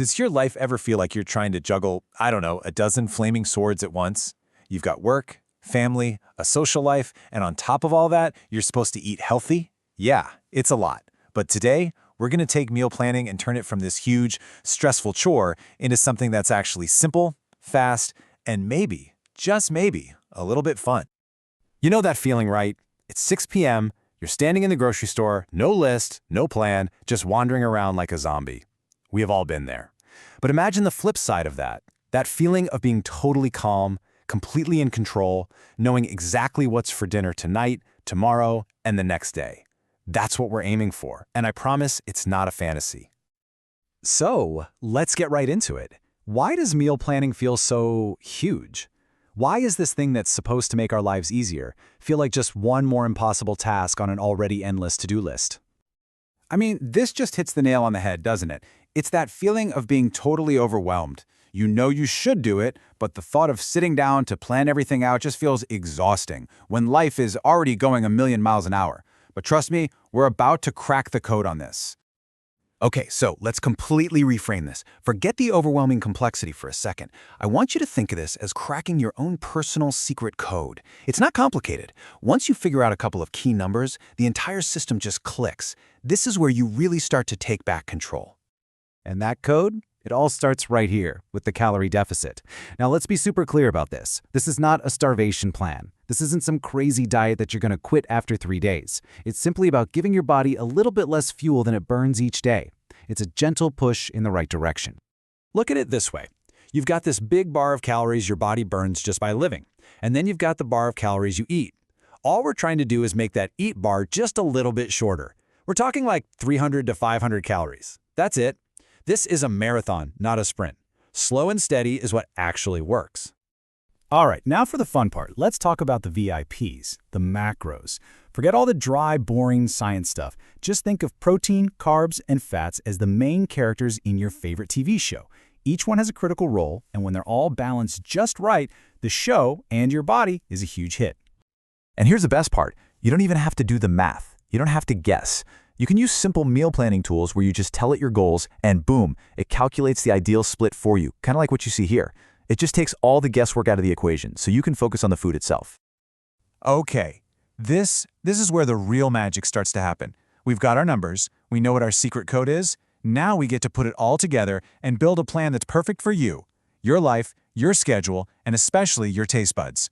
Does your life ever feel like you're trying to juggle, I don't know, a dozen flaming swords at once? You've got work, family, a social life, and on top of all that, you're supposed to eat healthy? Yeah, it's a lot. But today, we're going to take meal planning and turn it from this huge, stressful chore into something that's actually simple, fast, and maybe, just maybe, a little bit fun. You know that feeling, right? It's 6 p.m., you're standing in the grocery store, no list, no plan, just wandering around like a zombie. We have all been there. But imagine the flip side of that feeling of being totally calm, completely in control, knowing exactly what's for dinner tonight, tomorrow, and the next day. That's what we're aiming for, and I promise it's not a fantasy. So, let's get right into it. Why does meal planning feel so huge? Why is this thing that's supposed to make our lives easier feel like just one more impossible task on an already endless to-do list? I mean, this just hits the nail on the head, doesn't it? It's that feeling of being totally overwhelmed. You know you should do it, but the thought of sitting down to plan everything out just feels exhausting when life is already going a million miles an hour. But trust me, we're about to crack the code on this. Okay, so let's completely reframe this. Forget the overwhelming complexity for a second. I want you to think of this as cracking your own personal secret code. It's not complicated. Once you figure out a couple of key numbers, the entire system just clicks. This is where you really start to take back control. And that code? It all starts right here with the calorie deficit. Now let's be super clear about this. This is not a starvation plan. This isn't some crazy diet that you're going to quit after 3 days. It's simply about giving your body a little bit less fuel than it burns each day. It's a gentle push in the right direction. Look at it this way. You've got this big bar of calories your body burns just by living, and then you've got the bar of calories you eat. All we're trying to do is make that eat bar just a little bit shorter. We're talking like 300 to 500 calories. That's it. This is a marathon, not a sprint. Slow and steady is what actually works. All right, now for the fun part. Let's talk about the VIPs, the macros. Forget all the dry, boring science stuff. Just think of protein, carbs, and fats as the main characters in your favorite TV show. Each one has a critical role, and when they're all balanced just right, the show and your body is a huge hit. And here's the best part. You don't even have to do the math. You don't have to guess. You can use simple meal planning tools where you just tell it your goals, and boom, it calculates the ideal split for you, kind of like what you see here. It just takes all the guesswork out of the equation, so you can focus on the food itself. Okay, this is where the real magic starts to happen. We've got our numbers, we know what our secret code is, now we get to put it all together and build a plan that's perfect for you, your life, your schedule, and especially your taste buds.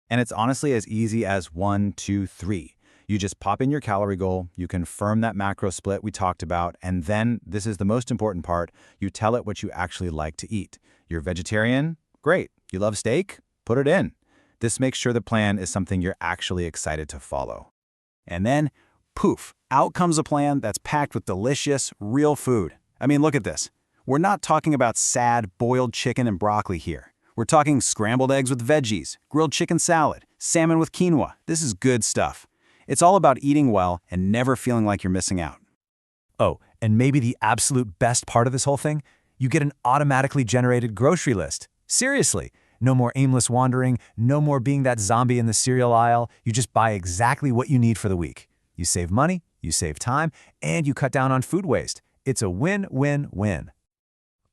And it's honestly as easy as 1, 2, 3. You just pop in your calorie goal, you confirm that macro split we talked about, and then, this is the most important part, you tell it what you actually like to eat. You're vegetarian? Great. You love steak? Put it in. This makes sure the plan is something you're actually excited to follow. And then, poof, out comes a plan that's packed with delicious, real food. I mean, look at this. We're not talking about sad, boiled chicken and broccoli here. We're talking scrambled eggs with veggies, grilled chicken salad, salmon with quinoa. This is good stuff. It's all about eating well and never feeling like you're missing out. Oh, and maybe the absolute best part of this whole thing? You get an automatically generated grocery list. Seriously, no more aimless wandering, no more being that zombie in the cereal aisle. You just buy exactly what you need for the week. You save money, you save time, and you cut down on food waste. It's a win-win-win.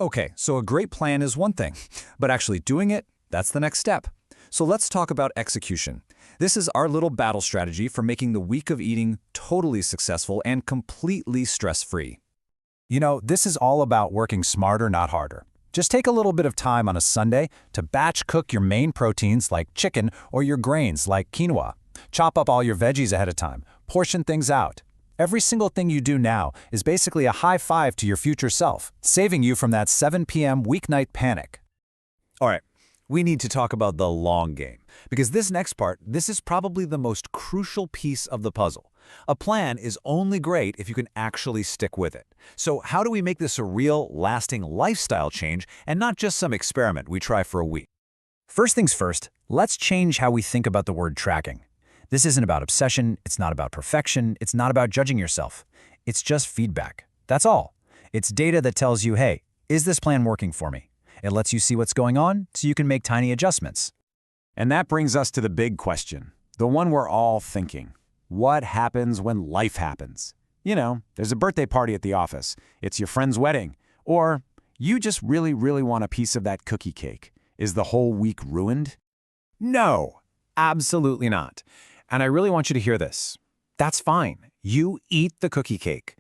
Okay, so a great plan is one thing, but actually doing it, that's the next step. So let's talk about execution. This is our little battle strategy for making the week of eating totally successful and completely stress-free. You know, this is all about working smarter, not harder. Just take a little bit of time on a Sunday to batch cook your main proteins like chicken or your grains like quinoa. Chop up all your veggies ahead of time. Portion things out. Every single thing you do now is basically a high five to your future self, saving you from that 7 p.m. weeknight panic. All right, we need to talk about the long game, because this next part, this is probably the most crucial piece of the puzzle. A plan is only great if you can actually stick with it. So how do we make this a real, lasting lifestyle change and not just some experiment we try for a week? First things first, let's change how we think about the word tracking. This isn't about obsession, it's not about perfection, it's not about judging yourself. It's just feedback. That's all. It's data that tells you, hey, is this plan working for me? It lets you see what's going on so you can make tiny adjustments. And that brings us to the big question, the one we're all thinking. What happens when life happens? You know, there's a birthday party at the office, it's your friend's wedding, or You just really want a piece of that cookie cake. Is the whole week ruined? No, absolutely not. And I really want you to hear this. That's fine. You eat the cookie cake.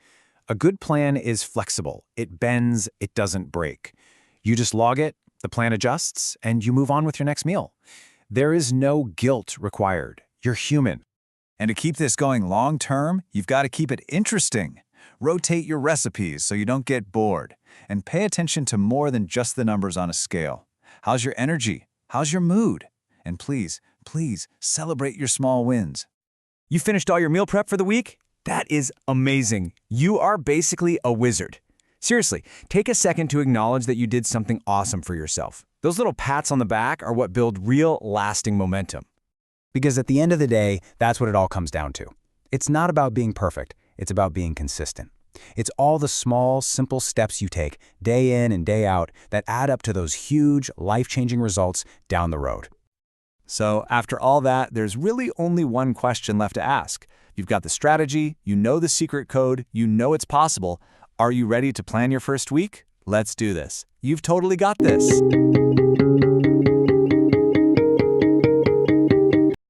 A good plan is flexible. It bends, it doesn't break. You just log it, the plan adjusts, and you move on with your next meal. There is no guilt required. You're human. And to keep this going long-term, you've got to keep it interesting. Rotate your recipes so you don't get bored. And pay attention to more than just the numbers on a scale. How's your energy? How's your mood? And please celebrate your small wins. You finished all your meal prep for the week? That is amazing. You are basically a wizard. Seriously, take a second to acknowledge that you did something awesome for yourself. Those little pats on the back are what build real, lasting momentum. Because at the end of the day, that's what it all comes down to. It's not about being perfect. It's about being consistent. It's all the small, simple steps you take day in and day out that add up to those huge, life-changing results down the road. So after all that, there's really only one question left to ask. You've got the strategy, you know the secret code, you know it's possible. Are you ready to plan your first week? Let's do this. You've totally got this.